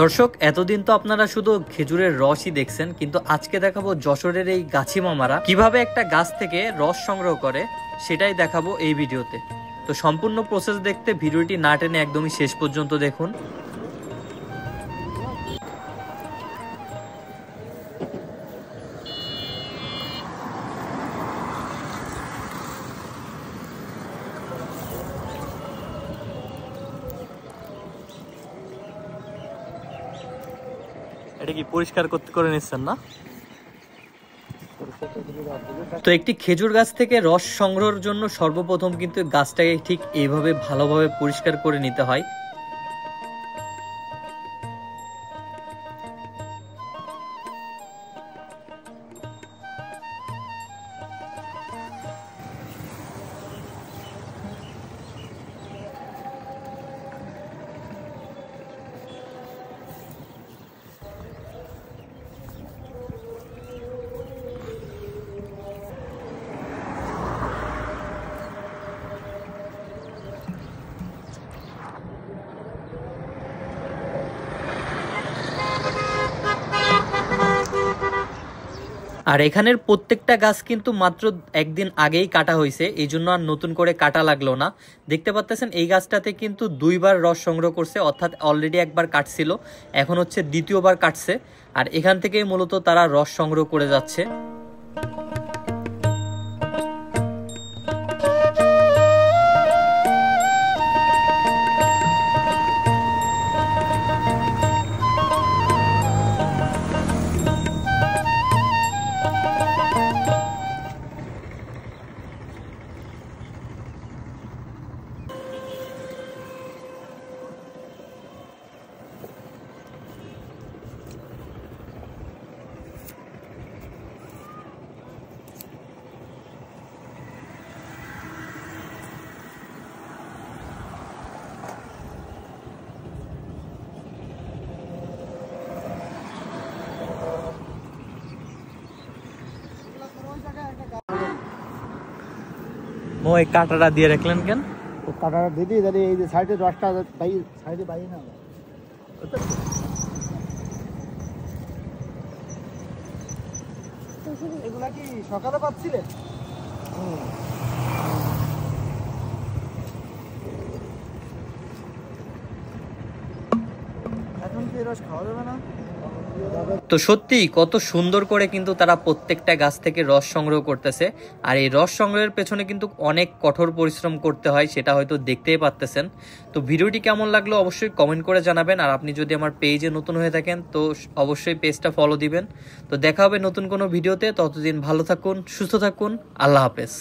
দর্শক, এতদিন তো আপনারা শুধু খেজুরের রসই দেখছেন, কিন্তু আজকে দেখাবো যশোরের এই গাছি মামারা কিভাবে একটা গাছ থেকে রস সংগ্রহ করে, সেটাই দেখাবো এই ভিডিওতে। তো সম্পূর্ণ প্রসেস দেখতে ভিডিওটি না টেনে একদমই শেষ পর্যন্ত দেখুন। এটা কি পরিষ্কার করে নিচ্ছেন না? তো একটি খেজুর গাছ থেকে রস সংগ্রহের জন্য সর্বপ্রথম কিন্তু গাছটাকে ঠিক এইভাবে ভালোভাবে পরিষ্কার করে নিতে হয়। আর এখানের প্রত্যেকটা গাছ কিন্তু মাত্র একদিন আগেই কাটা হয়েছে, এই জন্য আর নতুন করে কাটা লাগলো না। দেখতে পাচ্ছেন এই গাছটাতে কিন্তু দুইবার রস সংগ্রহ করছে, অর্থাৎ অলরেডি একবার কাটছিল, এখন হচ্ছে দ্বিতীয়বার কাটছে। আর এখান থেকেই মূলত তারা রস সংগ্রহ করে যাচ্ছে। ওই কাঁটাটা দিয়ে রাখলেন কেন? কাঁটাটা দিদি দাদি এই যে সাইডে রসটা সাইডে বাইরে না, এগুলা কি সকালে পাচ্ছিলেন? এখন কি রস খাওয়া যাবে না? তো সত্যি কত সুন্দর করে কিন্তু তারা প্রত্যেকটা গাছ থেকে রস সংগ্রহ করতেছে। আর এই রস সংগ্রহের পেছনে কিন্তু অনেক কঠোর পরিশ্রম করতে হয়, সেটা হয়তো দেখতেই পাচ্তেছেন। তো ভিডিওটি কেমন লাগলো অবশ্যই কমেন্ট করে জানাবেন। আর আপনি যদি আমার পেজে নতুন হয়ে থাকেন তো অবশ্যই পেজটা ফলো দিবেন। তো দেখা হবে নতুন কোনো ভিডিওতে, ততদিন ভালো থাকুন, সুস্থ থাকুন, আল্লাহ হাফেজ।